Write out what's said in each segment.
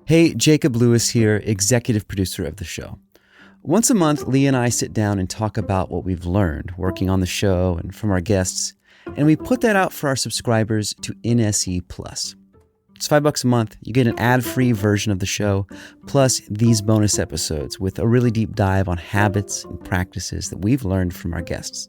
Hey, Jacob Lewis here, executive producer of the show. Once a month, Lee and I sit down and talk about what we've learned working on the show and from our guests, and we put that out for our subscribers to NSE+. It's $5 a month. You get an ad-free version of the show, plus these bonus episodes with a really deep dive on habits and practices that we've learned from our guests.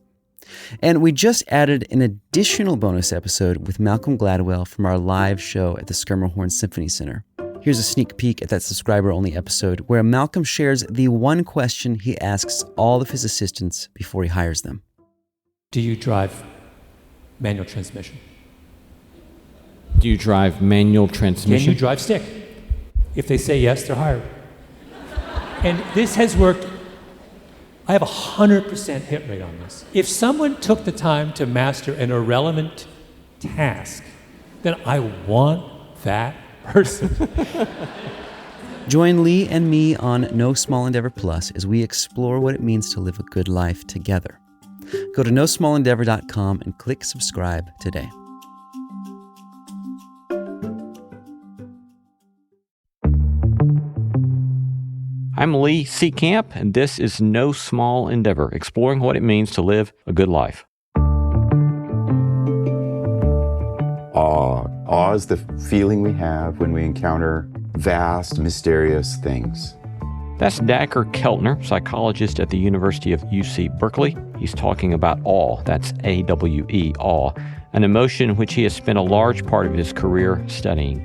And we just added an additional bonus episode with Malcolm Gladwell from our live show at the Schermerhorn Symphony Center. Here's a sneak peek at that subscriber-only episode where Malcolm shares the one question he asks all of his assistants before he hires them. Do you drive manual transmission? Do you drive manual transmission? Can you drive stick? If they say yes, they're hired. And this has worked. I have a 100% hit rate on this. If someone took the time to master an irrelevant task, then I want that person. Join Lee and me on No Small Endeavor Plus as we explore what it means to live a good life together. Go to nosmallendeavor.com and click subscribe today. I'm Lee C. Camp, and this is No Small Endeavor, exploring what it means to live a good life. Awe. Awe is the feeling we have when we encounter vast, mysterious things. That's Dacher Keltner, psychologist at the University of UC Berkeley. He's talking about awe, that's A-W-E, awe, an emotion which he has spent a large part of his career studying.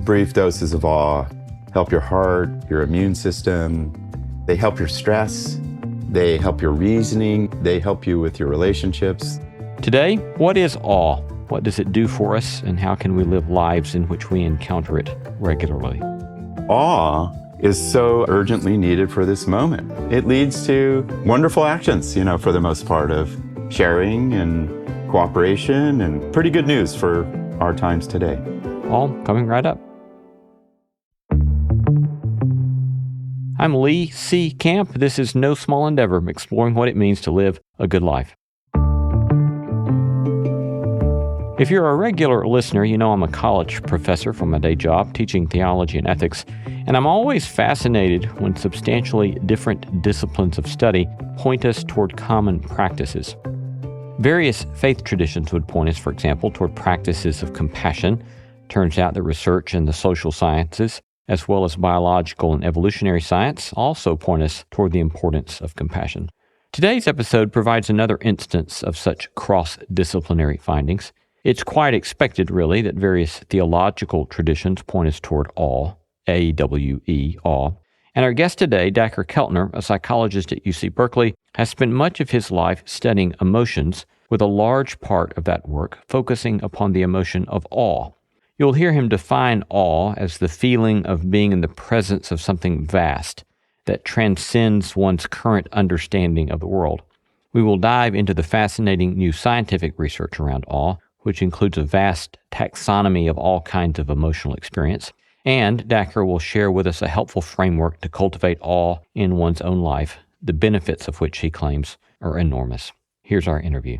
Brief doses of awe help your heart, your immune system. They help your stress. They help your reasoning. They help you with your relationships. Today, what is awe? What does it do for us, and how can we live lives in which we encounter it regularly? Awe is so urgently needed for this moment. It leads to wonderful actions, for the most part, of sharing and cooperation, and pretty good news for our times today. All coming right up. I'm Lee C. Camp. This is No Small Endeavor, exploring what it means to live a good life. If you're a regular listener, you know I'm a college professor from my day job, teaching theology and ethics, and I'm always fascinated when substantially different disciplines of study point us toward common practices. Various faith traditions would point us, for example, toward practices of compassion. Turns out that research in the social sciences, as well as biological and evolutionary science, also point us toward the importance of compassion. Today's episode provides another instance of such cross-disciplinary findings. It's quite expected, really, that various theological traditions point us toward awe, A-W-E, awe. And our guest today, Dacher Keltner, a psychologist at UC Berkeley, has spent much of his life studying emotions, with a large part of that work focusing upon the emotion of awe. You'll hear him define awe as the feeling of being in the presence of something vast that transcends one's current understanding of the world. We will dive into the fascinating new scientific research around awe, which includes a vast taxonomy of all kinds of emotional experience. And Dacher will share with us a helpful framework to cultivate awe in one's own life, the benefits of which he claims are enormous. Here's our interview.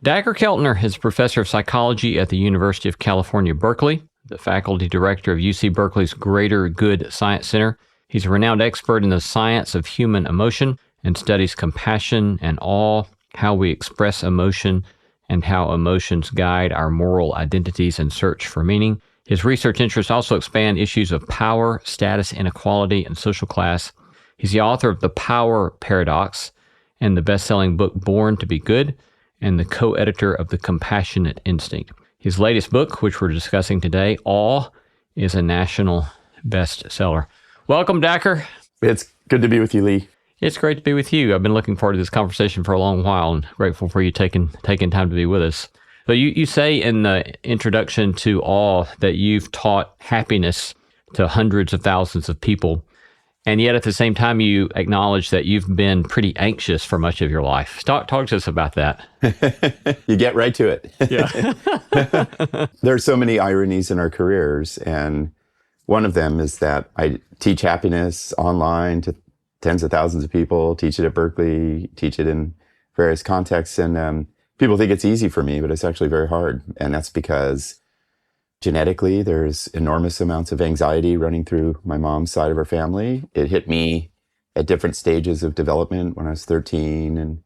Dacher Keltner is professor of psychology at the University of California, Berkeley, the faculty director of UC Berkeley's Greater Good Science Center. He's a renowned expert in the science of human emotion and studies compassion and awe, how we express emotion, and how emotions guide our moral identities and search for meaning. His research interests also expand issues of power, status inequality, and social class. He's the author of The Power Paradox and the best-selling book Born to be Good, and the co-editor of The Compassionate Instinct. His latest book, which we're discussing today, Awe, is a national bestseller. Welcome, Dacher. It's good to be with you, Lee. It's great to be with you. I've been looking forward to this conversation for a long while and grateful for you taking time to be with us. So you say in the introduction to Awe that you've taught happiness to hundreds of thousands of people, and yet at the same time you acknowledge that you've been pretty anxious for much of your life. Talk to us about that. You get right to it. Yeah. There are so many ironies in our careers, and one of them is that I teach happiness online to tens of thousands of people, teach it at Berkeley, teach it in various contexts, and people think it's easy for me, but it's actually very hard. And that's because Genetically, there's enormous amounts of anxiety running through my mom's side of our family. It hit me at different stages of development when I was 13 and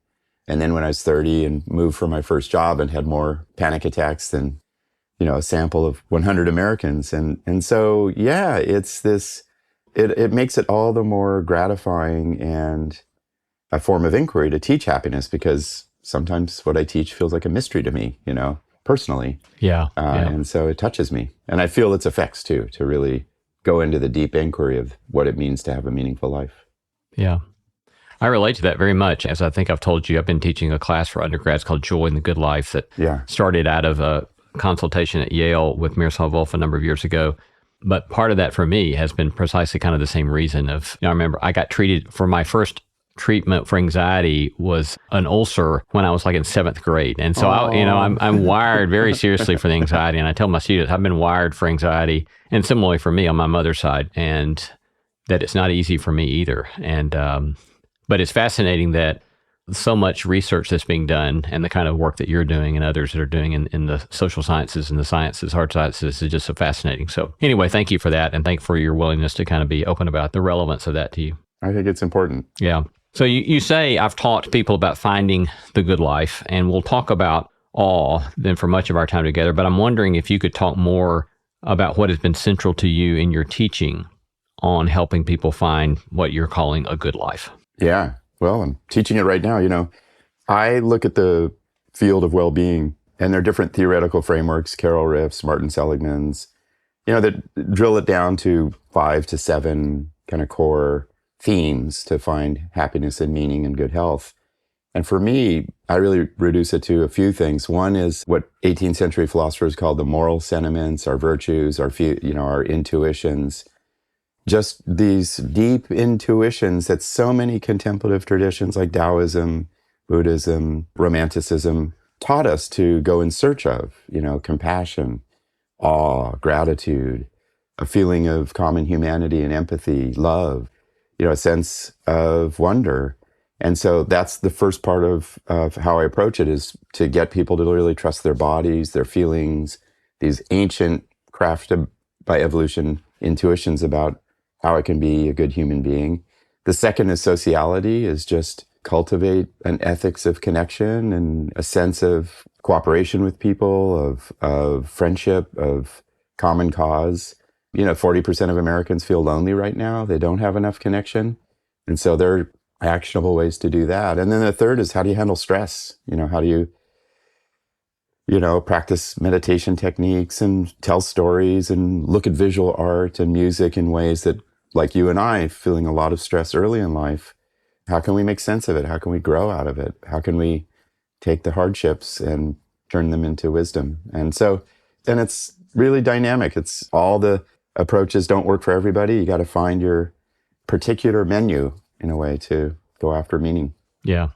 then when I was 30 and moved from my first job and had more panic attacks than, a sample of 100 Americans. And so, yeah, it makes it all the more gratifying and a form of inquiry to teach happiness, because sometimes what I teach feels like a mystery to me, personally. Yeah. And so it touches me. And I feel its effects too, to really go into the deep inquiry of what it means to have a meaningful life. Yeah. I relate to that very much. As I think I've told you, I've been teaching a class for undergrads called Joy in the Good Life that started out of a consultation at Yale with Miroslav Volf a number of years ago. But part of that for me has been precisely kind of the same reason of, I remember I got treated for my first treatment for anxiety was an ulcer when I was like in 7th grade. And so, I'm wired very seriously for the anxiety. And I tell my students, I've been wired for anxiety, and similarly for me on my mother's side, and that it's not easy for me either. And, but it's fascinating that so much research that's being done and the kind of work that you're doing and others that are doing in the social sciences and the sciences, hard sciences, is just so fascinating. So anyway, thank you for that. And thank you for your willingness to kind of be open about the relevance of that to you. I think it's important. Yeah. So you say, I've taught people about finding the good life, and we'll talk about awe then for much of our time together. But I'm wondering if you could talk more about what has been central to you in your teaching on helping people find what you're calling a good life. Yeah. Well, I'm teaching it right now. I look at the field of well-being, and there are different theoretical frameworks, Carol Riff's, Martin Seligman's, that drill it down to 5 to 7 kind of core themes to find happiness and meaning and good health. And for me, I really reduce it to a few things. One is what 18th century philosophers called the moral sentiments, our virtues, our intuitions. Just these deep intuitions that so many contemplative traditions like Taoism, Buddhism, Romanticism taught us to go in search of, compassion, awe, gratitude, a feeling of common humanity and empathy, love, a sense of wonder. And so that's the first part of how I approach it, is to get people to really trust their bodies, their feelings, these ancient crafted by evolution intuitions about how it can be a good human being. The second is sociality, is just cultivate an ethics of connection and a sense of cooperation with people, of friendship, of common cause. 40% of Americans feel lonely right now. They don't have enough connection. And so there are actionable ways to do that. And then the third is, how do you handle stress? How do you, practice meditation techniques and tell stories and look at visual art and music in ways that, like you and I, feeling a lot of stress early in life, how can we make sense of it? How can we grow out of it? How can we take the hardships and turn them into wisdom? And it's really dynamic. It's all the approaches don't work for everybody. You got to find your particular menu in a way to go after meaning. Yeah.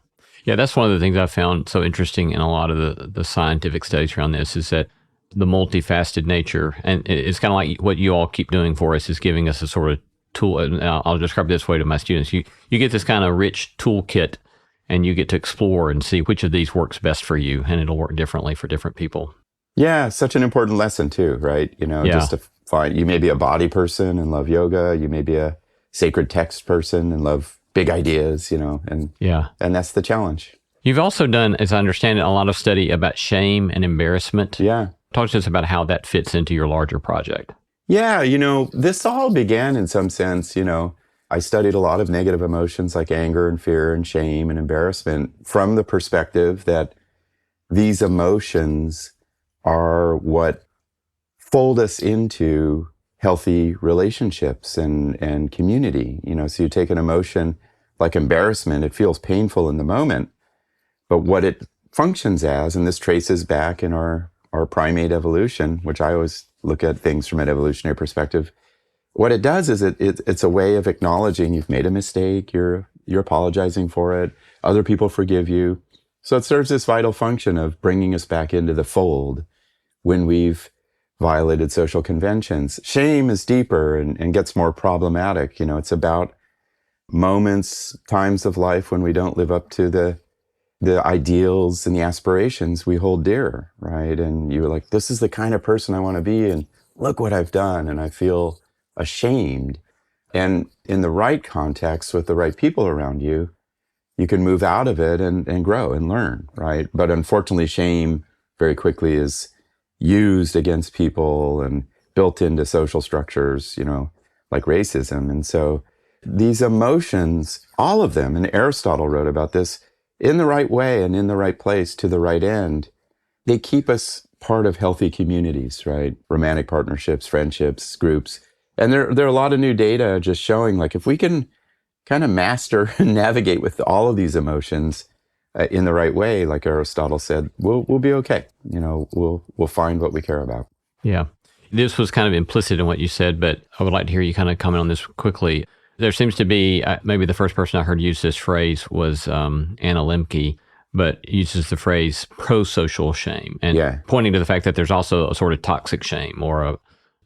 Yeah, that's one of the things I found so interesting in a lot of the scientific studies around this, is that the multifaceted nature, and it's kind of like what you all keep doing for us, is giving us a sort of tool. And I'll describe it this way to my students. You get this kind of rich toolkit, and you get to explore and see which of these works best for you, and it'll work differently for different people. Yeah, such an important lesson too, right? Just to find, you may be a body person and love yoga. You may be a sacred text person and love big ideas, and that's the challenge. You've also done, as I understand it, a lot of study about shame and embarrassment. Yeah. Talk to us about how that fits into your larger project. Yeah, this all began in some sense, I studied a lot of negative emotions like anger and fear and shame and embarrassment from the perspective that these emotions are what fold us into healthy relationships and community. So you take an emotion like embarrassment, it feels painful in the moment, but what it functions as, and this traces back in our primate evolution, which I always look at things from an evolutionary perspective, what it does is it's a way of acknowledging you've made a mistake, you're apologizing for it, other people forgive you. So it serves this vital function of bringing us back into the fold when we've violated social conventions. Shame is deeper and gets more problematic. It's about moments, times of life when we don't live up to the ideals and the aspirations we hold dear, right? And you're like, this is the kind of person I want to be. And look what I've done, and I feel ashamed. And in the right context with the right people around you, you can move out of it and grow and learn, right? But unfortunately, shame very quickly is used against people and built into social structures, like racism. And so these emotions, all of them, and Aristotle wrote about this, in the right way and in the right place to the right end, they keep us part of healthy communities, right? Romantic partnerships, friendships, groups. And there are a lot of new data just showing, like, if we can kind of master and navigate with all of these emotions in the right way, like Aristotle said, we'll be okay. We'll find what we care about. Yeah. This was kind of implicit in what you said, but I would like to hear you kind of comment on this quickly. There seems to be, maybe the first person I heard use this phrase was Anna Lemke, but uses the phrase pro-social shame, and pointing to the fact that there's also a sort of toxic shame or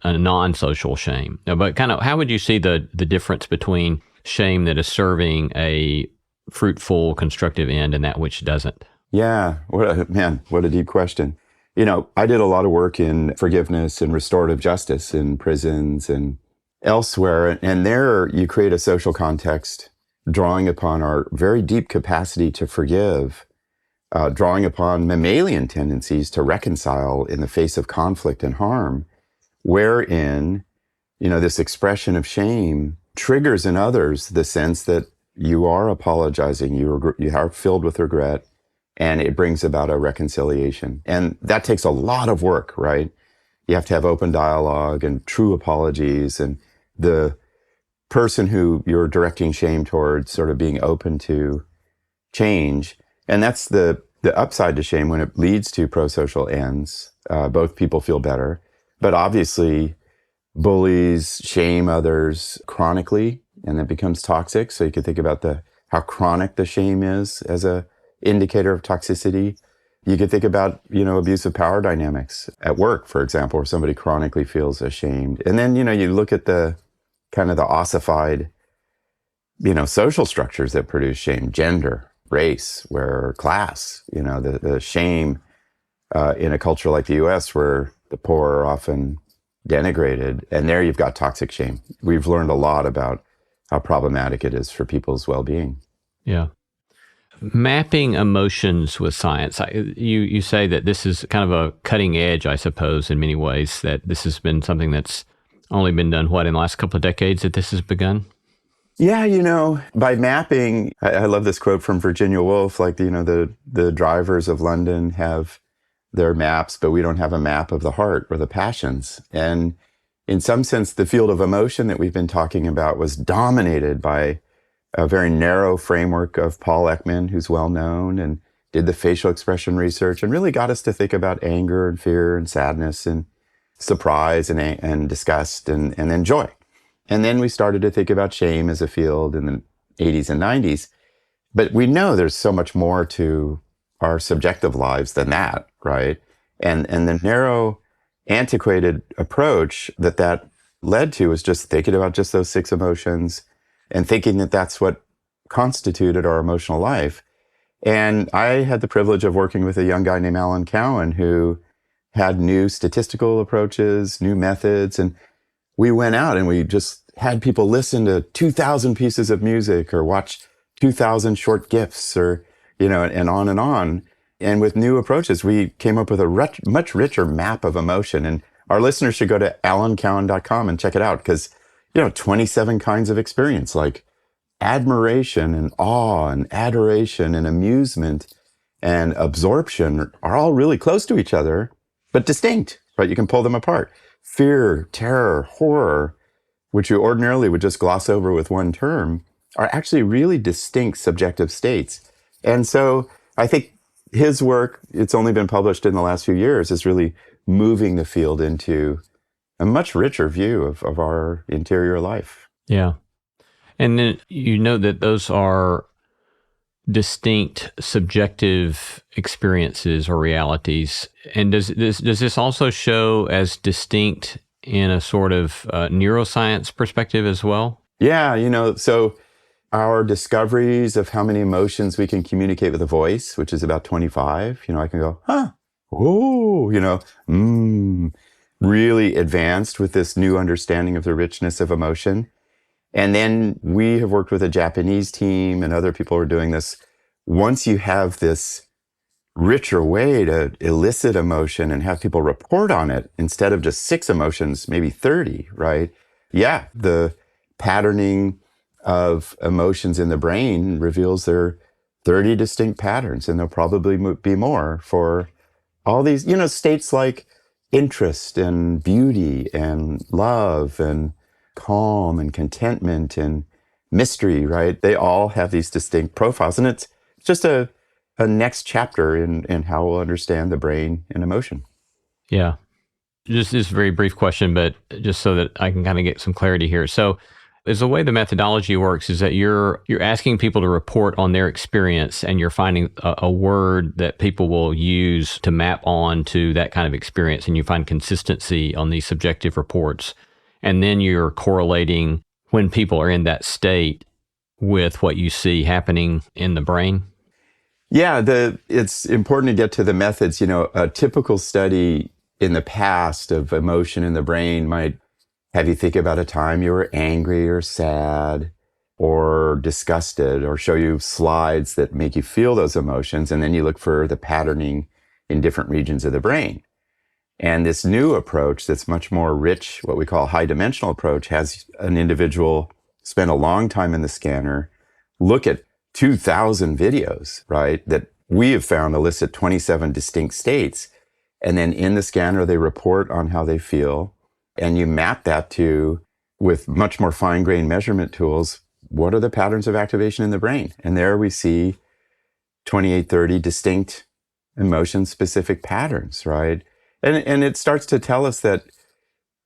a non-social shame. But kind of how would you see the difference between shame that is serving a fruitful, constructive end and that which doesn't? Yeah. What a deep question. I did a lot of work in forgiveness and restorative justice in prisons and elsewhere. And there you create a social context drawing upon our very deep capacity to forgive, drawing upon mammalian tendencies to reconcile in the face of conflict and harm, wherein, this expression of shame triggers in others the sense that you are apologizing, you are filled with regret, and it brings about a reconciliation. And that takes a lot of work, right? You have to have open dialogue and true apologies, and the person who you're directing shame towards sort of being open to change. And that's the upside to shame when it leads to pro-social ends. Both people feel better. But obviously, bullies shame others chronically, and it becomes toxic. So you can think about how chronic the shame is as a indicator of toxicity. You could think about, abusive power dynamics at work, for example, where somebody chronically feels ashamed. And then, you look at the kind of the ossified, social structures that produce shame, gender, race, where class, the shame in a culture like the US where the poor are often denigrated. And there you've got toxic shame. We've learned a lot about how problematic it is for people's well-being. Yeah. Mapping emotions with science. You say that this is kind of a cutting edge, I suppose, in many ways, that this has been something that's only been done, in the last couple of decades that this has begun? Yeah, by mapping, I love this quote from Virginia Woolf, like, the drivers of London have their maps, but we don't have a map of the heart or the passions. And in some sense, the field of emotion that we've been talking about was dominated by a very narrow framework of Paul Ekman, who's well known and did the facial expression research and really got us to think about anger and fear and sadness and surprise and disgust and then joy. And then we started to think about shame as a field in the 80s and 90s. But we know there's so much more to our subjective lives than that, right? And the narrow, antiquated approach that led to was just thinking about just those 6 emotions and thinking that that's what constituted our emotional life. And I had the privilege of working with a young guy named Alan Cowan who had new statistical approaches, new methods. And we went out and we just had people listen to 2,000 pieces of music or watch 2,000 short GIFs or, and on and on. And with new approaches, we came up with a much richer map of emotion. And our listeners should go to alancowan.com and check it out because 27 kinds of experience, like admiration and awe and adoration and amusement and absorption are all really close to each other, but distinct, right? You can pull them apart. Fear, terror, horror, which you ordinarily would just gloss over with one term, are actually really distinct subjective states. And so I think his work, it's only been published in the last few years, is really moving the field into a much richer view of our interior life. Yeah. And then that those are distinct subjective experiences or realities. And does this also show as distinct in a sort of neuroscience perspective as well? Yeah, so our discoveries of how many emotions we can communicate with a voice, which is about 25, I can go, huh, oh, really advanced with this new understanding of the richness of emotion. And then we have worked with a Japanese team and other people who are doing this. Once you have this richer way to elicit emotion and have people report on it, instead of just 6 emotions, maybe 30, right? Yeah, the patterning of emotions in the brain reveals there are 30 distinct patterns, and there'll probably be more for all these, states like interest and beauty and love and calm and contentment and mystery, right? They all have these distinct profiles. And it's just a next chapter in how we'll understand the brain and emotion. Yeah. Just this very brief question, but just so that I can kind of get some clarity here. So is the way the methodology works is that you're asking people to report on their experience, and you're finding a word that people will use to map on to that kind of experience, and you find consistency on these subjective reports. And then you're correlating when people are in that state with what you see happening in the brain. Yeah, it's important to get to the methods. A typical study in the past of emotion in the brain might have you think about a time you were angry or sad or disgusted, or show you slides that make you feel those emotions. And then you look for the patterning in different regions of the brain. And this new approach that's much more rich, what we call high dimensional approach, has an individual spend a long time in the scanner, look at 2,000 videos, right, that we have found elicit 27 distinct states. And then in the scanner, they report on how they feel. And you map that to, with much more fine-grained measurement tools, what are the patterns of activation in the brain? And there we see 28, 30 distinct emotion-specific patterns, right? And it starts to tell us that,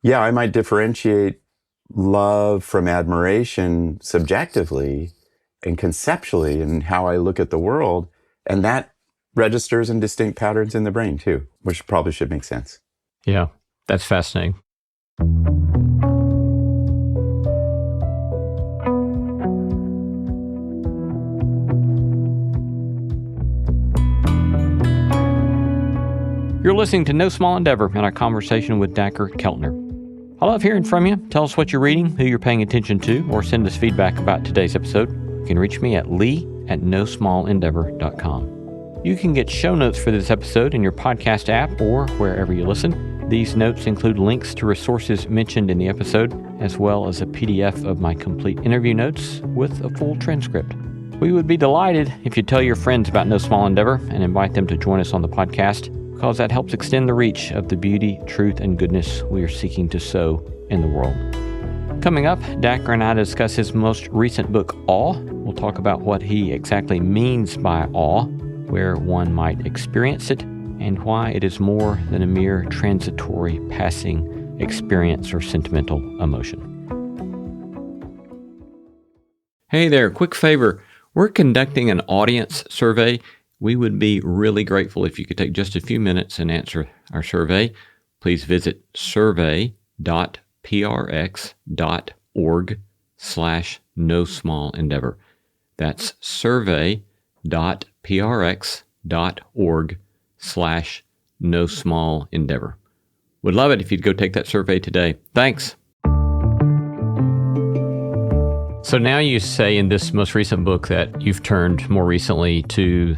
yeah, I might differentiate love from admiration subjectively and conceptually in how I look at the world. And that registers in distinct patterns in the brain too, which probably should make sense. Yeah, that's fascinating. You're listening to No Small Endeavor and our conversation with Dacher Keltner. I love hearing from you. Tell us what you're reading, who you're paying attention to, or send us feedback about today's episode. You can reach me at lee@nosmallendeavor.com. You can get show notes for this episode in your podcast app or wherever you listen. These notes include links to resources mentioned in the episode, as well as a PDF of my complete interview notes with a full transcript. We would be delighted if you'd tell your friends about No Small Endeavor and invite them to join us on the podcast, because that helps extend the reach of the beauty, truth, and goodness we are seeking to sow in the world. Coming up, Dacher and I discuss his most recent book, Awe. We'll talk about what he exactly means by awe, where one might experience it, and why it is more than a mere transitory passing experience or sentimental emotion. Hey there, quick favor. We're conducting an audience survey. We would be really grateful if you could take just a few minutes and answer our survey. Please visit survey.prx.org/no-small-endeavor. That's survey.prx.org/no-small-endeavor. Would love it if you'd go take that survey today. Thanks. So now you say in this most recent book that you've turned more recently to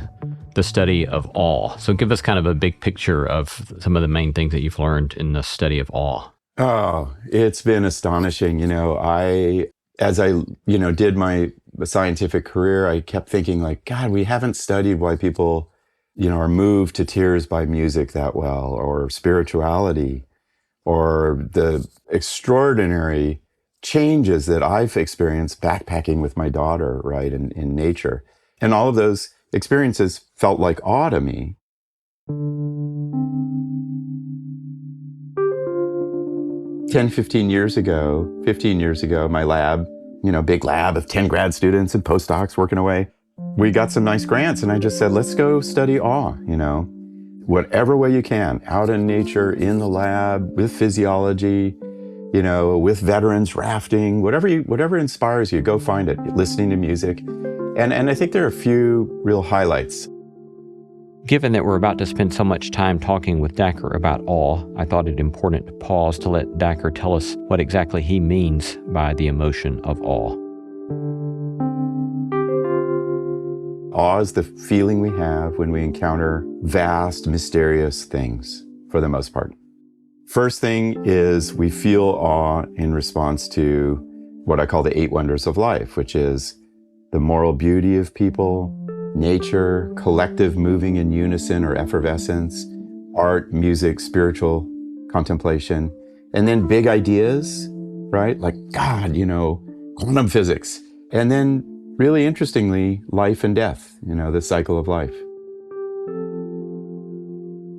the study of awe. So give us kind of a big picture of some of the main things that you've learned in the study of awe. Oh, it's been astonishing. As I did my scientific career, I kept thinking like, God, we haven't studied why people, are moved to tears by music that well, or spirituality, or the extraordinary changes that I've experienced backpacking with my daughter, right, in nature. And all of those experiences felt like awe to me. 15 years ago, my lab, big lab of 10 grad students and postdocs working away, we got some nice grants, and I just said, let's go study awe, whatever way you can, out in nature, in the lab, with physiology, with veterans, rafting, whatever inspires you, go find it, listening to music. And I think there are a few real highlights. Given that we're about to spend so much time talking with Dacher about awe, I thought it important to pause to let Dacher tell us what exactly he means by the emotion of awe. Awe is the feeling we have when we encounter vast, mysterious things, for the most part. First thing is we feel awe in response to what I call the 8 wonders of life, which is the moral beauty of people, nature, collective moving in unison or effervescence, art, music, spiritual contemplation, and then big ideas, right? Like God, quantum physics. And then really interestingly, life and death, the cycle of life.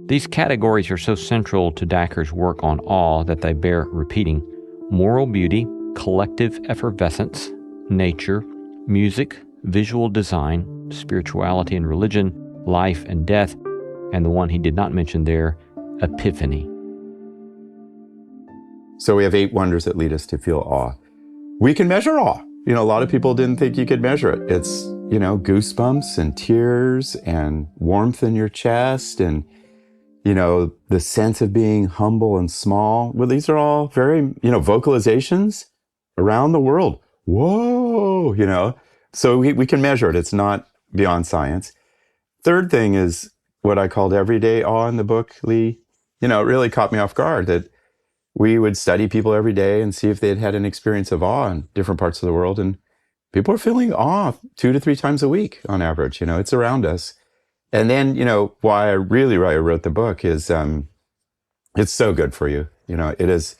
These categories are so central to Dacher's work on awe that they bear repeating: moral beauty, collective effervescence, nature, music, visual design, spirituality and religion, life and death, and the one he did not mention there, epiphany. So we have 8 wonders that lead us to feel awe. We can measure awe. A lot of people didn't think you could measure it. It's, goosebumps and tears and warmth in your chest and, the sense of being humble and small. Well, these are all very, vocalizations around the world. Whoa, So we can measure it. It's not beyond science. Third thing is what I called everyday awe in the book, Lee. It really caught me off guard that we would study people every day and see if they had had an experience of awe in different parts of the world. And people are feeling awe 2 to 3 times a week on average. It's around us. And then, why I wrote the book is it's so good for you. It is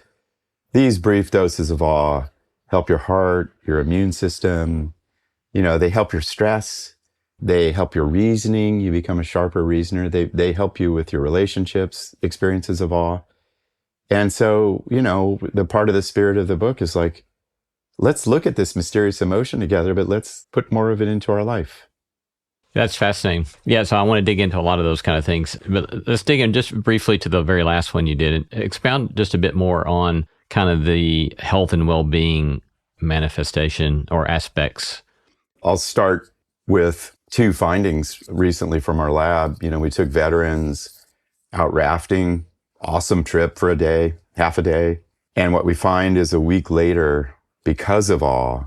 these brief doses of awe help your heart, your immune system. They help your stress. They help your reasoning. You become a sharper reasoner. They help you with your relationships, experiences of awe. And so, the part of the spirit of the book is like, let's look at this mysterious emotion together, but let's put more of it into our life. That's fascinating. Yeah, so I want to dig into a lot of those kind of things. But let's dig in just briefly to the very last one you did. And expound just a bit more on kind of the health and well-being manifestation or aspects. I'll start with 2 findings recently from our lab. We took veterans out rafting, awesome trip for a day, half a day. And what we find is a week later, because of awe,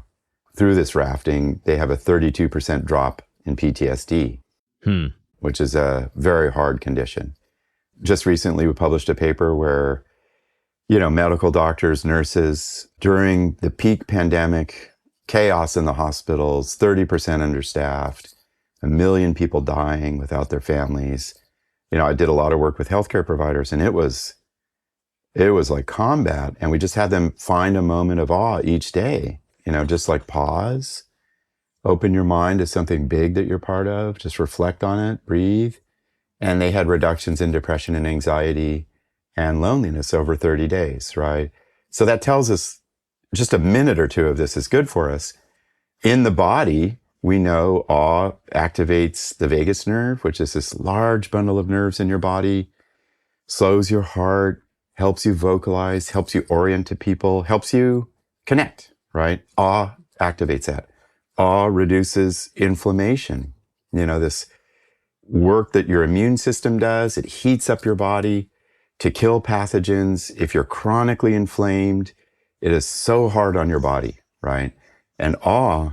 through this rafting, they have a 32% drop in PTSD, which is a very hard condition. Just recently, we published a paper where, medical doctors, nurses, during the peak pandemic, chaos in the hospitals, 30% understaffed, 1 million people dying without their families. I did a lot of work with healthcare providers, and it was like combat. And we just had them find a moment of awe each day, just like pause, open your mind to something big that you're part of, just reflect on it, breathe. And they had reductions in depression and anxiety and loneliness over 30 days, right? So that tells us just a minute or 2 of this is good for us. In the body, we know awe activates the vagus nerve, which is this large bundle of nerves in your body, slows your heart, helps you vocalize, helps you orient to people, helps you connect, right? Awe activates that. Awe reduces inflammation. This work that your immune system does, it heats up your body to kill pathogens. If you're chronically inflamed, it is so hard on your body, right? And awe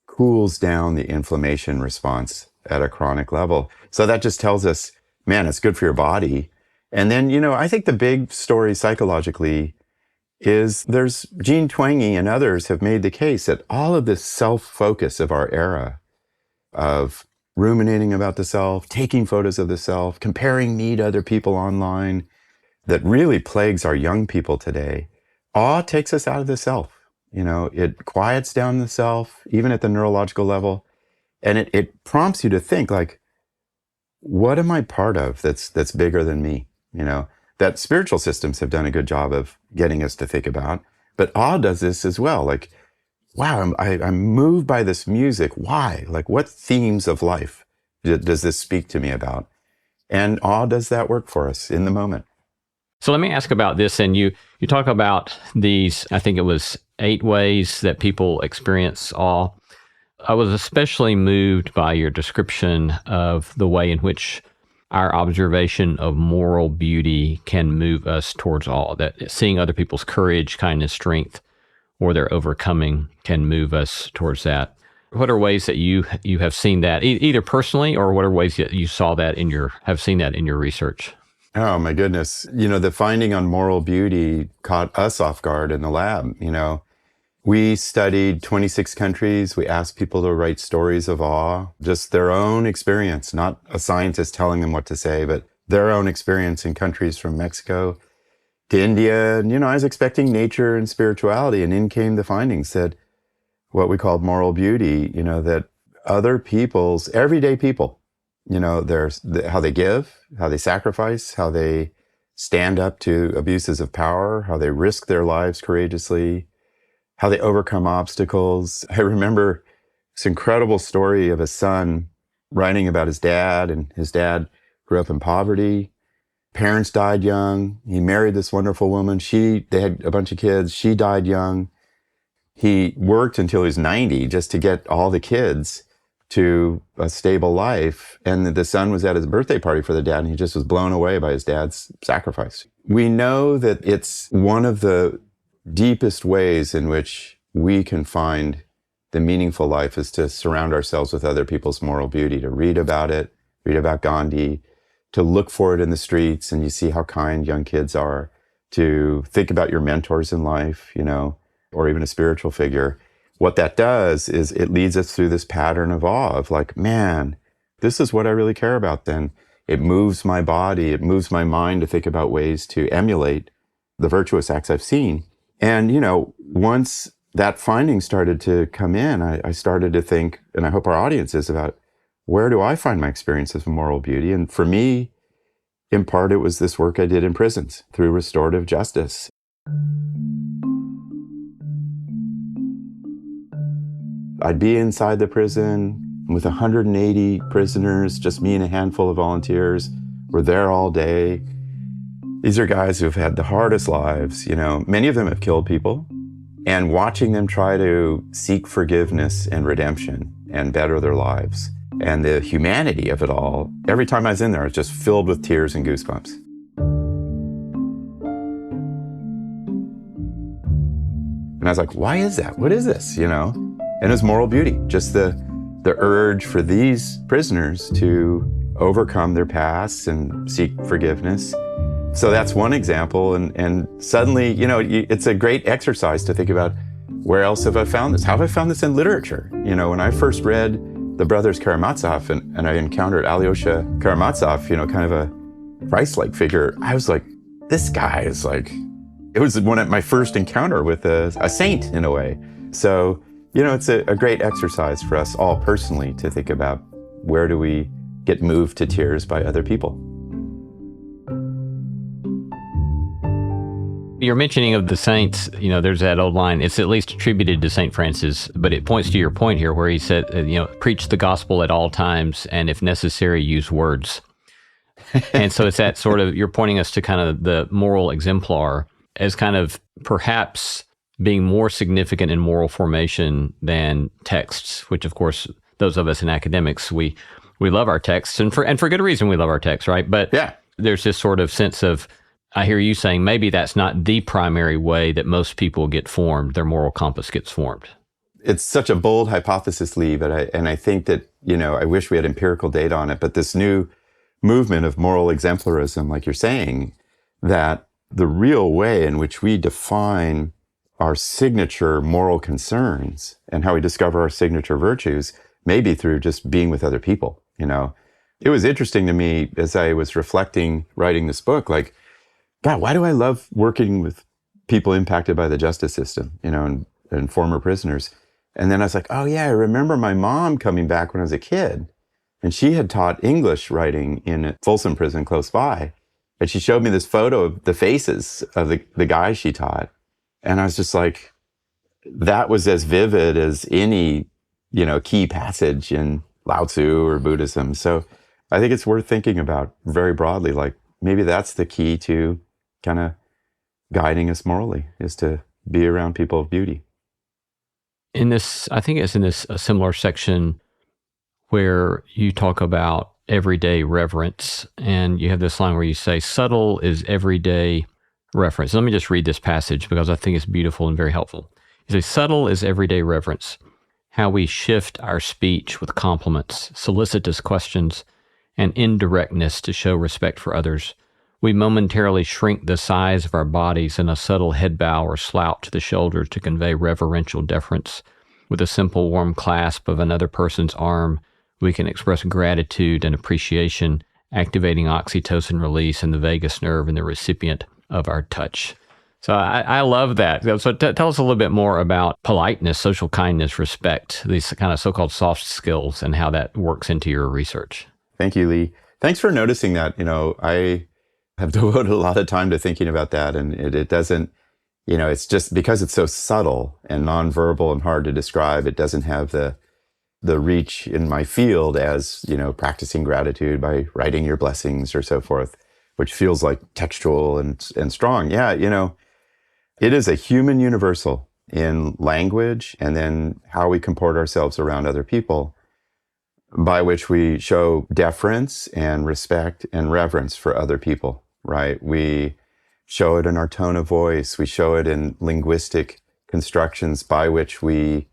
cools down the inflammation response at a chronic level. So that just tells us, man, it's good for your body. And then, I think the big story psychologically is there's Jean Twenge and others have made the case that all of this self-focus of our era of ruminating about the self, taking photos of the self, comparing me to other people online, that really plagues our young people today. Awe takes us out of the self. It quiets down the self, even at the neurological level. And it prompts you to think like, what am I part of that's bigger than me? That spiritual systems have done a good job of getting us to think about. But awe does this as well. Like, wow, I'm moved by this music. Why? Like, what themes of life does this speak to me about? And awe does that work for us in the moment. So let me ask about this. And you talk about these, I think it was 8 ways that people experience awe. I was especially moved by your description of the way in which our observation of moral beauty can move us towards awe, that seeing other people's courage, kindness, strength, or their overcoming can move us towards that. What are ways that you have seen that, either personally, or what are ways that you have seen that in your research? Oh my goodness. The finding on moral beauty caught us off guard in the lab. We studied 26 countries. We asked people to write stories of awe, just their own experience, not a scientist telling them what to say, but their own experience in countries from Mexico to India. And, I was expecting nature and spirituality, and in came the findings that what we called moral beauty, that other people's, everyday people, how they give, how they sacrifice, how they stand up to abuses of power, how they risk their lives courageously, how they overcome obstacles. I remember this incredible story of a son writing about his dad, and his dad grew up in poverty. Parents died young. He married this wonderful woman. They had a bunch of kids. She died young. He worked until he was 90 just to get all the kids to a stable life. And the son was at his birthday party for the dad, and he just was blown away by his dad's sacrifice. We know that it's one of the deepest ways in which we can find the meaningful life is to surround ourselves with other people's moral beauty, to read about it, read about Gandhi, to look for it in the streets, and you see how kind young kids are, to think about your mentors in life, or even a spiritual figure. What that does is it leads us through this pattern of awe of like, man, this is what I really care about then. It moves my body, it moves my mind to think about ways to emulate the virtuous acts I've seen. And, once that finding started to come in, I started to think, and I hope our audience is, about where do I find my experiences of moral beauty? And for me, in part, it was this work I did in prisons through restorative justice. I'd be inside the prison with 180 prisoners, just me and a handful of volunteers. We're there all day. These are guys who've had the hardest lives, many of them have killed people, and watching them try to seek forgiveness and redemption and better their lives. And the humanity of it all, every time I was in there, I was just filled with tears and goosebumps. And I was like, why is that? What is this, And it was moral beauty, just the urge for these prisoners to overcome their pasts and seek forgiveness. So that's one example. And suddenly, it's a great exercise to think about, where else have I found this? How have I found this in literature? When I first read the brothers Karamazov and I encountered Alyosha Karamazov, kind of a Christ-like figure, I was like, this guy is like, it was my first encounter with a saint in a way. So, it's a great exercise for us all personally to think about, where do we get moved to tears by other people? Your mentioning of the saints, there's that old line, it's at least attributed to St. Francis, but it points to your point here where he said, preach the gospel at all times, and if necessary, use words. And so it's that sort of, you're pointing us to kind of the moral exemplar as kind of perhaps being more significant in moral formation than texts, which of course, those of us in academics, we love our texts, and for good reason we love our texts, right? But yeah, there's this sort of sense of, I hear you saying maybe that's not the primary way that most people get formed, their moral compass gets formed. It's such a bold hypothesis, Lee, but I think that, I wish we had empirical data on it, but this new movement of moral exemplarism, like you're saying, that the real way in which we define our signature moral concerns and how we discover our signature virtues may be through just being with other people, It was interesting to me as I was reflecting, writing this book, like, God, why do I love working with people impacted by the justice system, and former prisoners? And then I was like, oh yeah, I remember my mom coming back when I was a kid, and she had taught English writing in a Folsom prison close by. And she showed me this photo of the faces of the guys she taught. And I was just like, that was as vivid as any, key passage in Lao Tzu or Buddhism. So I think it's worth thinking about very broadly, like maybe that's the key to kind of guiding us morally, is to be around people of beauty. In this, I think it's in this a similar section where you talk about everyday reverence. And you have this line where you say, subtle is everyday reverence. Let me just read this passage because I think it's beautiful and very helpful. You say, subtle is everyday reverence, how we shift our speech with compliments, solicitous questions, and indirectness to show respect for others. We momentarily shrink the size of our bodies in a subtle head bow or slouch to the shoulders to convey reverential deference. With a simple warm clasp of another person's arm, we can express gratitude and appreciation, activating oxytocin release in the vagus nerve in the recipient of our touch. So I love that. So tell us a little bit more about politeness, social kindness, respect, these kind of so-called soft skills, and how that works into your research. Thank you, Lee. Thanks for noticing that. I have devoted a lot of time to thinking about that, and it doesn't, it's just because it's so subtle and nonverbal and hard to describe, it doesn't have the reach in my field as, practicing gratitude by writing your blessings or so forth, which feels like textual and strong. Yeah, it is a human universal in language and then how we comport ourselves around other people, by which we show deference and respect and reverence for other people, right? We show it in our tone of voice. We show it in linguistic constructions by which we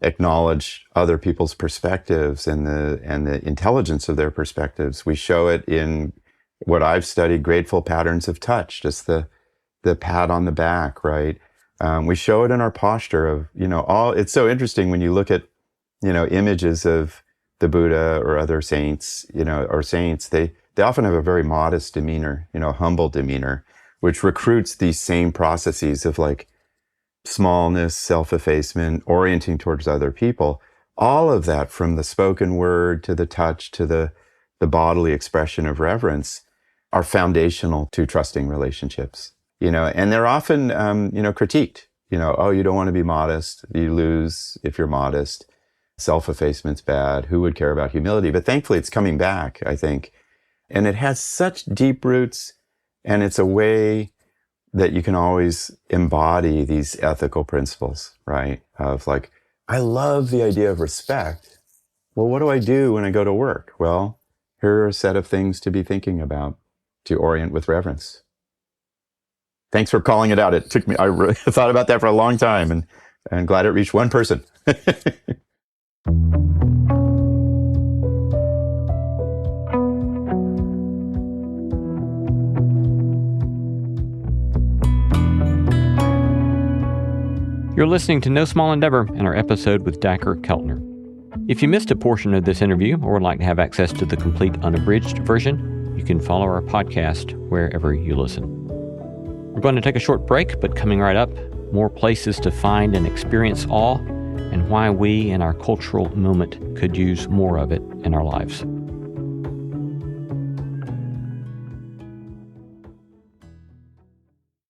acknowledge other people's perspectives and the intelligence of their perspectives. We show it in what I've studied, grateful patterns of touch, just the pat on the back, right? We show it in our posture of, it's so interesting when you look at, images of the Buddha or other saints, or saints, they often have a very modest demeanor, humble demeanor, which recruits these same processes of like smallness, self-effacement, orienting towards other people. All of that, from the spoken word to the touch to the bodily expression of reverence, are foundational to trusting relationships. And they're often, critiqued. Oh, you don't want to be modest. You lose if you're modest. Self-effacement's bad. Who would care about humility? But thankfully, it's coming back, I think. And it has such deep roots, and it's a way that you can always embody these ethical principles, right? Of like, I love the idea of respect. Well, what do I do when I go to work? Well, here are a set of things to be thinking about to orient with reverence. Thanks for calling it out. It took me, I really thought about that for a long time, and I'm glad it reached one person. You're listening to No Small Endeavor and our episode with Dacher Keltner. If you missed a portion of this interview or would like to have access to the complete unabridged version, you can follow our podcast wherever you listen. We're going to take a short break, but coming right up, more places to find and experience awe and why we in our cultural moment could use more of it in our lives.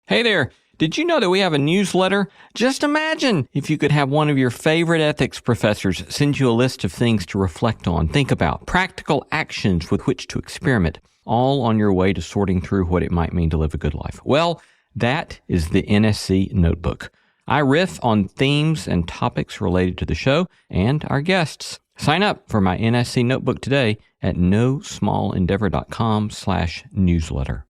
Hey there! Did you know that we have a newsletter? Just imagine if you could have one of your favorite ethics professors send you a list of things to reflect on, think about, practical actions with which to experiment, all on your way to sorting through what it might mean to live a good life. Well, that is the NSC Notebook. I riff on themes and topics related to the show and our guests. Sign up for my NSC Notebook today at nosmallendeavor.com/newsletter.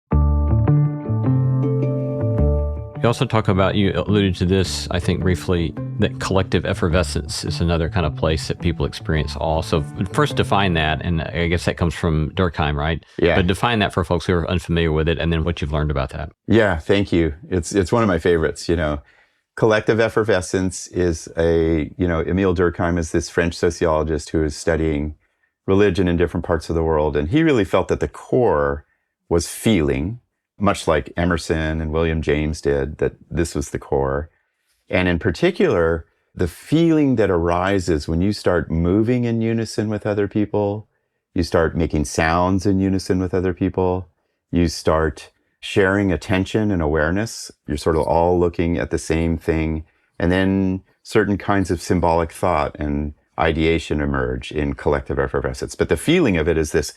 You also talk about, you alluded to this, I think briefly, that collective effervescence is another kind of place that people experience awe. So first define that, and I guess that comes from Durkheim, right? Yeah. But define that for folks who are unfamiliar with it, and then what you've learned about that. Yeah, thank you. It's one of my favorites, Collective effervescence is Emile Durkheim is this French sociologist who is studying religion in different parts of the world. And he really felt that the core was feeling, much like Emerson and William James did, that this was the core. And in particular, the feeling that arises when you start moving in unison with other people, you start making sounds in unison with other people, you start sharing attention and awareness, you're sort of all looking at the same thing, and then certain kinds of symbolic thought and ideation emerge in collective effervescence. But the feeling of it is this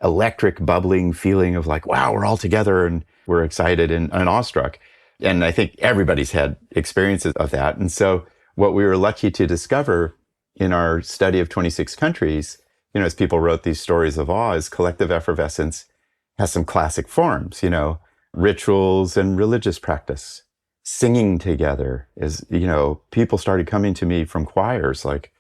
electric, bubbling feeling of like, wow, we're all together and we're excited and awestruck. And I think everybody's had experiences of that. And so what we were lucky to discover in our study of 26 countries as people wrote these stories of awe, is collective effervescence has some classic forms, rituals and religious practice. Singing together is, people started coming to me from choirs, like,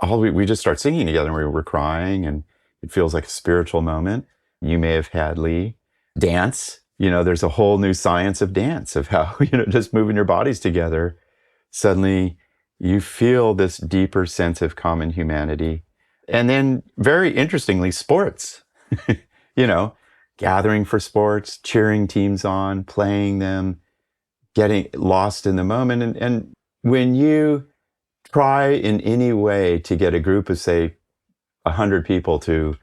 we just start singing together and we were crying, and it feels like a spiritual moment. You may have had, Lee. Dance, there's a whole new science of dance, of how, just moving your bodies together. Suddenly you feel this deeper sense of common humanity. And then very interestingly, sports, gathering for sports, cheering teams on, playing them, getting lost in the moment. And when you try in any way to get a group of, say, 100 people to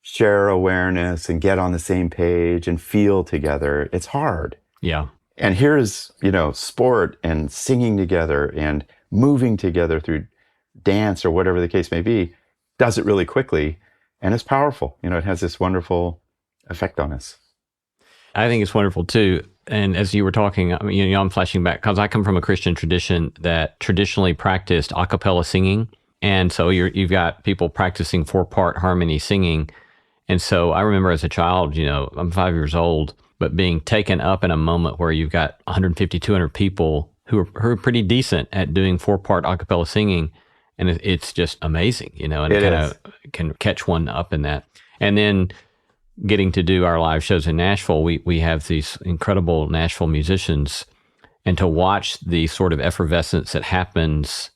share awareness and get on the same page and feel together, it's hard. Yeah. And here's, sport and singing together and moving together through dance or whatever the case may be, does it really quickly. And it's powerful. It has this wonderful effect on us. I think it's wonderful too. And as you were talking, I'm flashing back because I come from a Christian tradition that traditionally practiced a cappella singing. And so you've got people practicing 4-part harmony singing. And so I remember as a child, I'm 5 years old, but being taken up in a moment where you've got 150, 200 people who are pretty decent at doing 4-part a cappella singing. And it's just amazing, and it kind of can catch one up in that. And then getting to do our live shows in Nashville, we have these incredible Nashville musicians, and to watch the sort of effervescence that happens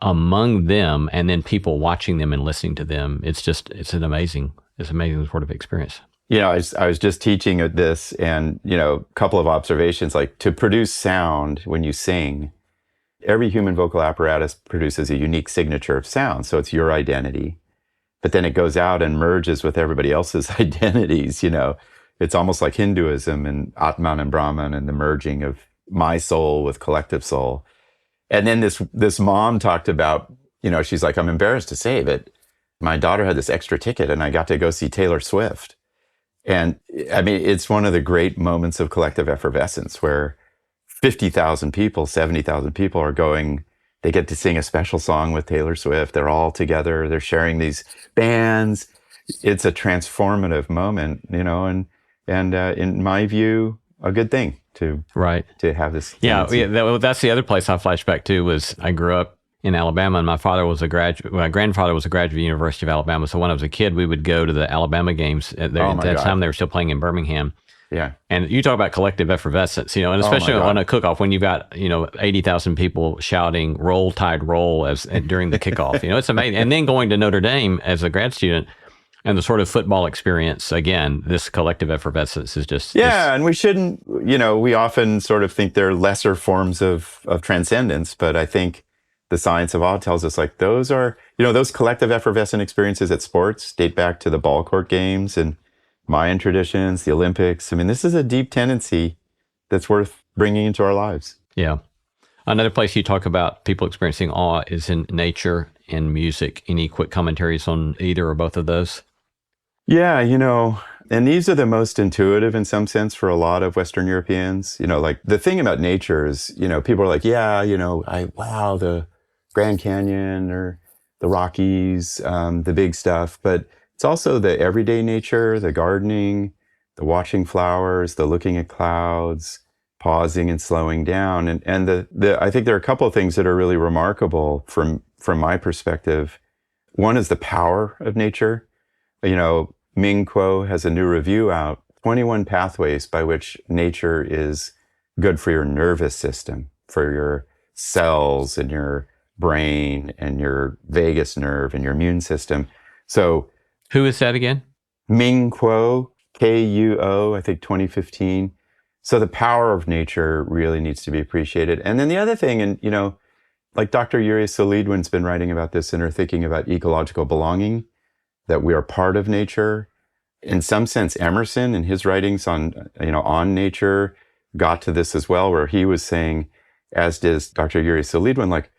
among them and then people watching them and listening to them, it's an amazing sort of experience. I was just teaching this, and, a couple of observations, like to produce sound when you sing, every human vocal apparatus produces a unique signature of sound. So it's your identity, but then it goes out and merges with everybody else's identities. It's almost like Hinduism and Atman and Brahman and the merging of my soul with collective soul. And then this mom talked about, she's like, I'm embarrassed to say, but my daughter had this extra ticket and I got to go see Taylor Swift. And I mean, it's one of the great moments of collective effervescence where 50,000 people, 70,000 people are going, they get to sing a special song with Taylor Swift. They're all together. They're sharing these bands. It's a transformative moment, and in my view, a good thing to have this. Yeah, that's the other place I flash back to was I grew up in Alabama, and my grandfather was a graduate of the University of Alabama. So when I was a kid, we would go to the Alabama games. At that time, they were still playing in Birmingham. Yeah. And you talk about collective effervescence, and especially on a cook-off when you've got, 80,000 people shouting "Roll Tide Roll" during the kickoff. It's amazing. And then going to Notre Dame as a grad student and the sort of football experience, again, this collective effervescence is just... Yeah, and we shouldn't, we often sort of think they're lesser forms of transcendence, but I think the science of awe tells us like those are, those collective effervescent experiences at sports date back to the ball court games and Mayan traditions, the Olympics. I mean, this is a deep tendency that's worth bringing into our lives. Yeah. Another place you talk about people experiencing awe is in nature and music. Any quick commentaries on either or both of those? Yeah, and these are the most intuitive in some sense for a lot of Western Europeans. Like the thing about nature is, people are like, wow, the Grand Canyon or the Rockies, the big stuff. But it's also the everyday nature, the gardening, the watching flowers, the looking at clouds, pausing and slowing down. And I think there are a couple of things that are really remarkable from my perspective. One is the power of nature. Ming Kuo has a new review out, 21 pathways by which nature is good for your nervous system, for your cells and your brain and your vagus nerve and your immune system. So who is that again? Ming Kuo, Kuo, I think 2015. So the power of nature really needs to be appreciated. And then the other thing, and like Dr. Yuri Solidwin's been writing about this in her thinking about ecological belonging, that we are part of nature. In some sense, Emerson in his writings on nature got to this as well, where he was saying, as does Dr. Yuri Solidwin, like,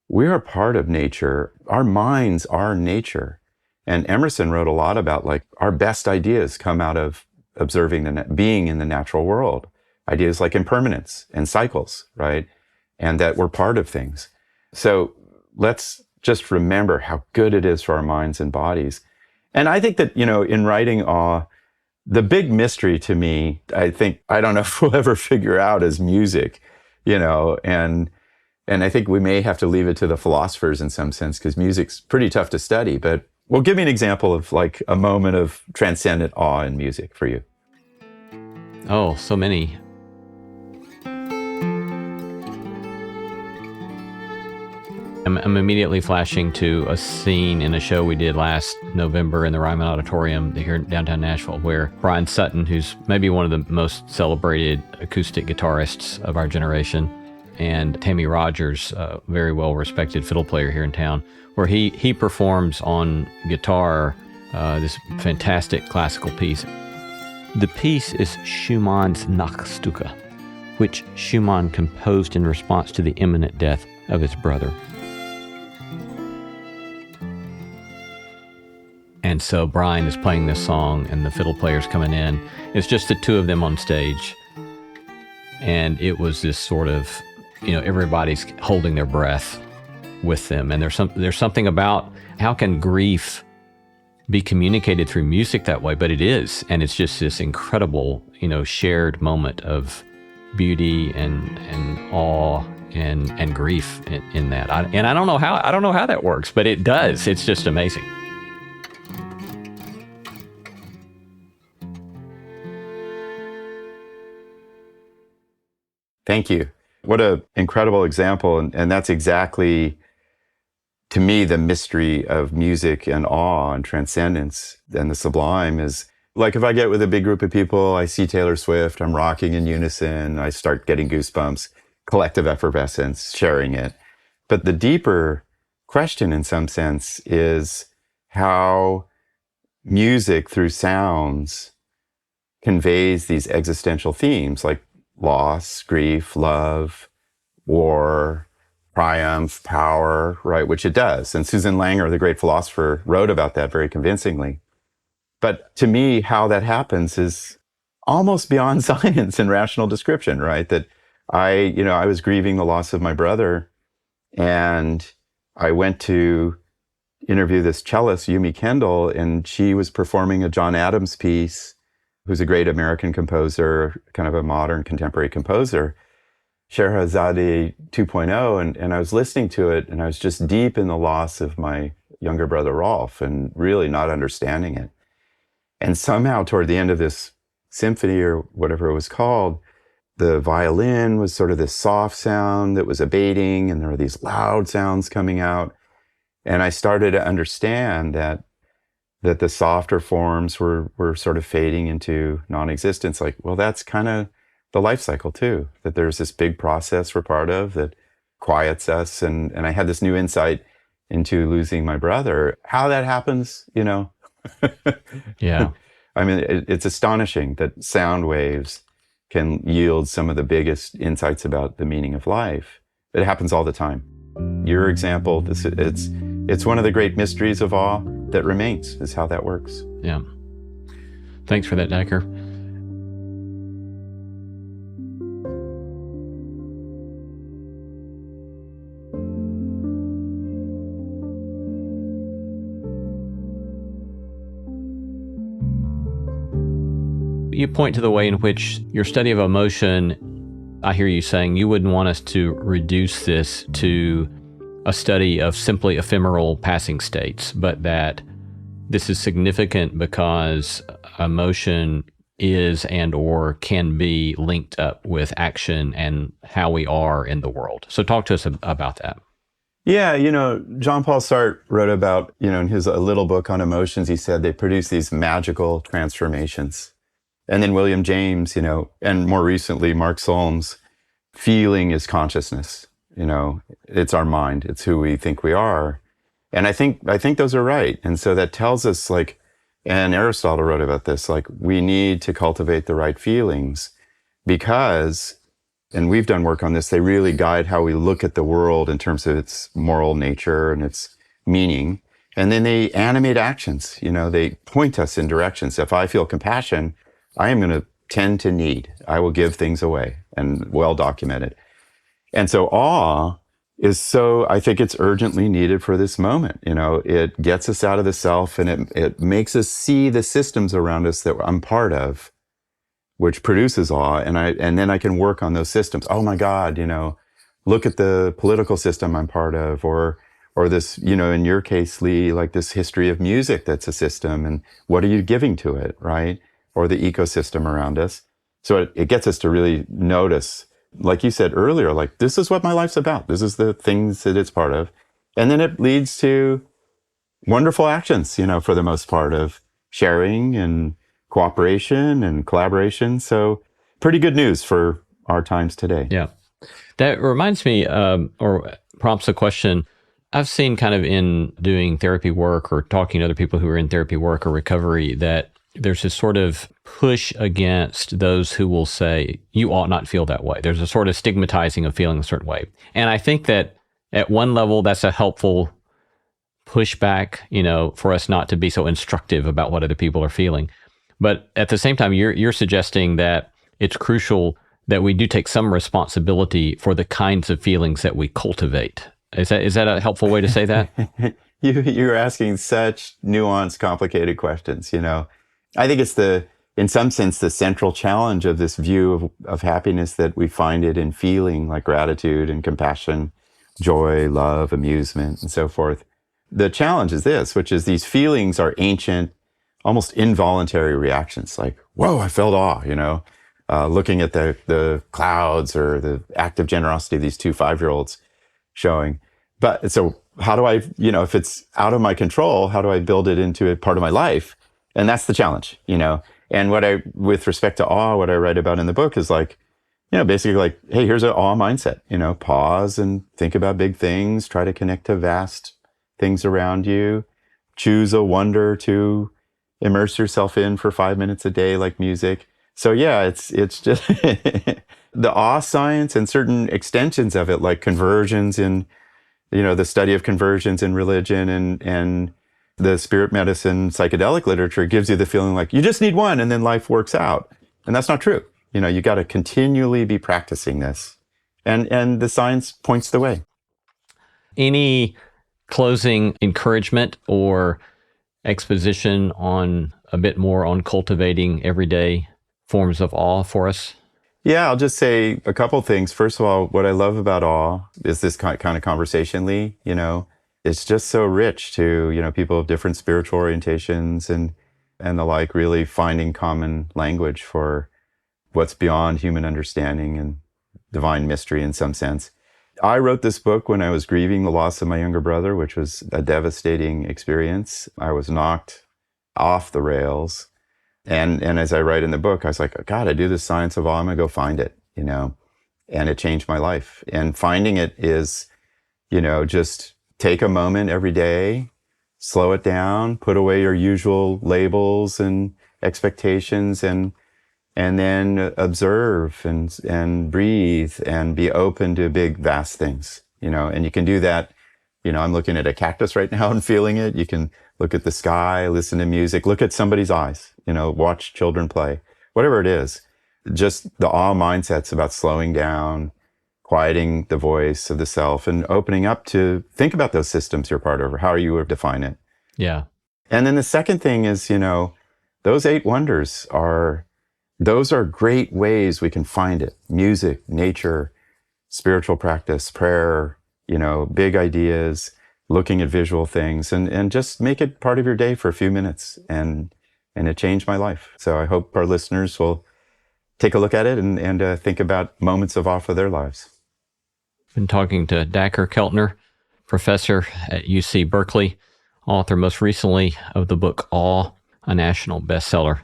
we are part of nature. Our minds are nature. And Emerson wrote a lot about like our best ideas come out of observing being in the natural world. Ideas like impermanence and cycles, right? And that we're part of things. So let's just remember how good it is for our minds and bodies. And I think that, in writing awe, the big mystery to me, I don't know if we'll ever figure out, is music, and I think we may have to leave it to the philosophers in some sense, because music's pretty tough to study. But well, give me an example of like a moment of transcendent awe in music for you. Oh, so many. I'm immediately flashing to a scene in a show we did last November in the Ryman Auditorium here in downtown Nashville, where Brian Sutton, who's maybe one of the most celebrated acoustic guitarists of our generation, and Tammy Rogers, a very well-respected fiddle player here in town, where he performs on guitar this fantastic classical piece. The piece is Schumann's Nachtstücke, which Schumann composed in response to the imminent death of his brother. And so Brian is playing this song, and the fiddle player's coming in. It's just the two of them on stage. And it was this sort of, everybody's holding their breath with them. And there's something about how can grief be communicated through music that way? But it is. And it's just this incredible, shared moment of beauty and awe and grief in that. I don't know how that works, but it does. It's just amazing. Thank you. What an incredible example. And that's exactly, to me, the mystery of music and awe and transcendence and the sublime is, like, if I get with a big group of people, I see Taylor Swift, I'm rocking in unison, I start getting goosebumps, collective effervescence, sharing it. But the deeper question, in some sense, is how music through sounds conveys these existential themes like loss, grief, love, war, triumph, power, right? Which it does. And Susan Langer, the great philosopher, wrote about that very convincingly. But to me, how that happens is almost beyond science and rational description, right? That I was grieving the loss of my brother, and I went to interview this cellist, Yumi Kendall, and she was performing a John Adams piece, who's a great American composer, kind of a modern contemporary composer, Scheherazade 2.0, and I was listening to it, and I was just deep in the loss of my younger brother Rolf, and really not understanding it. And somehow toward the end of this symphony, or whatever it was called, the violin was sort of this soft sound that was abating, and there were these loud sounds coming out. And I started to understand that the softer forms were sort of fading into non-existence. Like, well, that's kind of the life cycle too, that there's this big process we're part of that quiets us. And I had this new insight into losing my brother. How that happens, Yeah. I mean, it's astonishing that sound waves can yield some of the biggest insights about the meaning of life. It happens all the time. Your example, it's one of the great mysteries of awe that remains, is how that works. Yeah. Thanks for that, Dacher. You point to the way in which your study of emotion, I hear you saying you wouldn't want us to reduce this to a study of simply ephemeral passing states, but that this is significant because emotion is and or can be linked up with action and how we are in the world. So talk to us about that. Yeah, Jean-Paul Sartre wrote about, in his a little book on emotions, he said they produce these magical transformations. And then William James, and more recently, Mark Solms, feeling is consciousness. It's our mind. It's who we think we are. And I think those are right. And so that tells us, like, and Aristotle wrote about this, like, we need to cultivate the right feelings because, and we've done work on this, they really guide how we look at the world in terms of its moral nature and its meaning. And then they animate actions. They point us in directions. If I feel compassion, I am going to tend to need. I will give things away, and well documented. And so awe I think it's urgently needed for this moment. It gets us out of the self, and it makes us see the systems around us that I'm part of, which produces awe. And then I can work on those systems. Oh my God, look at the political system I'm part of, or this, in your case, Lee, like this history of music that's a system, and what are you giving to it, right? Or the ecosystem around us. So it gets us to really notice, like you said earlier, like this is what my life's about. This is the things that it's part of. And then it leads to wonderful actions, for the most part, of sharing and cooperation and collaboration. So pretty good news for our times today. Yeah. That reminds me, or prompts a question. I've seen kind of in doing therapy work or talking to other people who are in therapy work or recovery that there's this sort of push against those who will say, you ought not feel that way. There's a sort of stigmatizing of feeling a certain way. And I think that at one level, that's a helpful pushback, for us not to be so instructive about what other people are feeling. But at the same time, you're suggesting that it's crucial that we do take some responsibility for the kinds of feelings that we cultivate. Is that a helpful way to say that? You're asking such nuanced, complicated questions. I think it's in some sense, the central challenge of this view of happiness, that we find it in feeling, like gratitude and compassion, joy, love, amusement, and so forth. The challenge is this, which is these feelings are ancient, almost involuntary reactions, like, whoa, I felt awe, looking at the clouds, or the act of generosity of these two 5-year-olds showing. But so how do I, if it's out of my control, how do I build it into a part of my life? And that's the challenge, And with respect to awe, what I write about in the book is like, basically like, hey, here's an awe mindset, pause and think about big things, try to connect to vast things around you, choose a wonder to immerse yourself in for 5 minutes a day, like music. So yeah, it's just the awe science and certain extensions of it, like conversions in, the study of conversions in religion and the spirit medicine, psychedelic literature gives you the feeling like you just need one and then life works out. And that's not true. You got to continually be practicing this. And the science points the way. Any closing encouragement or exposition on a bit more on cultivating everyday forms of awe for us? Yeah, I'll just say a couple things. First of all, what I love about awe is this kind of conversation, Lee. It's just so rich to, people of different spiritual orientations and the like, really finding common language for what's beyond human understanding and divine mystery in some sense. I wrote this book when I was grieving the loss of my younger brother, which was a devastating experience. I was knocked off the rails. And as I write in the book, I was like, God, I do the science of awe. I'm going to go find it, and it changed my life. And finding it is, just take a moment every day, slow it down, put away your usual labels and expectations, and then observe and breathe and be open to big, vast things, and you can do that. I'm looking at a cactus right now and feeling it. You can look at the sky, listen to music, look at somebody's eyes, watch children play, whatever it is. Just the awe mindset's about slowing down, quieting the voice of the self, and opening up to think about those systems you're part of, or how you would define it. Yeah. And then the second thing is, those 8 wonders those are great ways we can find it. Music, nature, spiritual practice, prayer, big ideas, looking at visual things, and just make it part of your day for a few minutes. And it changed my life. So I hope our listeners will take a look at it and think about moments of awe for their lives. Been talking to Dacher Keltner, professor at UC Berkeley, author most recently of the book Awe, a national bestseller.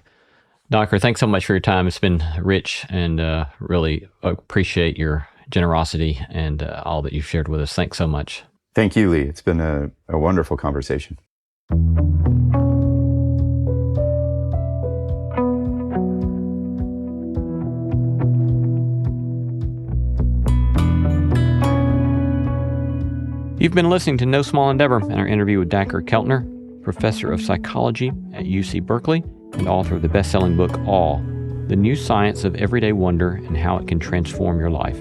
Dacher, thanks so much for your time. It's been rich, and really appreciate your generosity and all that you've shared with us. Thanks so much. Thank you, Lee. It's been a wonderful conversation. You've been listening to No Small Endeavor and our interview with Dacher Keltner, professor of psychology at UC Berkeley and author of the best-selling book Awe, the new science of everyday wonder and how it can transform your life.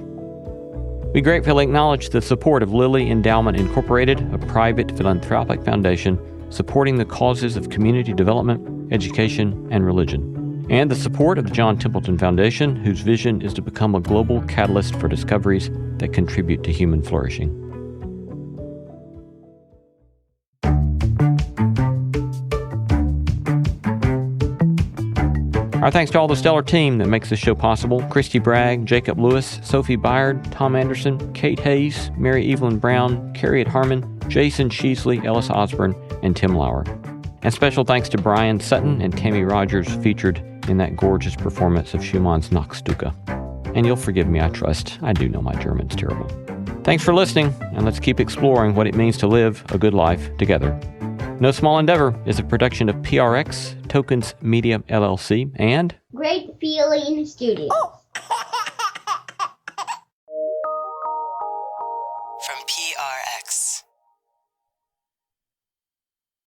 We gratefully acknowledge the support of Lilly Endowment Incorporated, a private philanthropic foundation supporting the causes of community development, education, and religion, and the support of the John Templeton Foundation, whose vision is to become a global catalyst for discoveries that contribute to human flourishing. Our thanks to all the stellar team that makes this show possible: Christy Bragg, Jacob Lewis, Sophie Byard, Tom Anderson, Kate Hayes, Mary Evelyn Brown, Carriet Harmon, Jason Sheasley, Ellis Osborne, and Tim Lauer. And special thanks to Brian Sutton and Tammy Rogers, featured in that gorgeous performance of Schumann's Nachtstücke. And you'll forgive me, I trust. I do know my German's terrible. Thanks for listening, and let's keep exploring what it means to live a good life together. No Small Endeavor is a production of PRX, Tokens Media LLC, and Great Feeling Studios.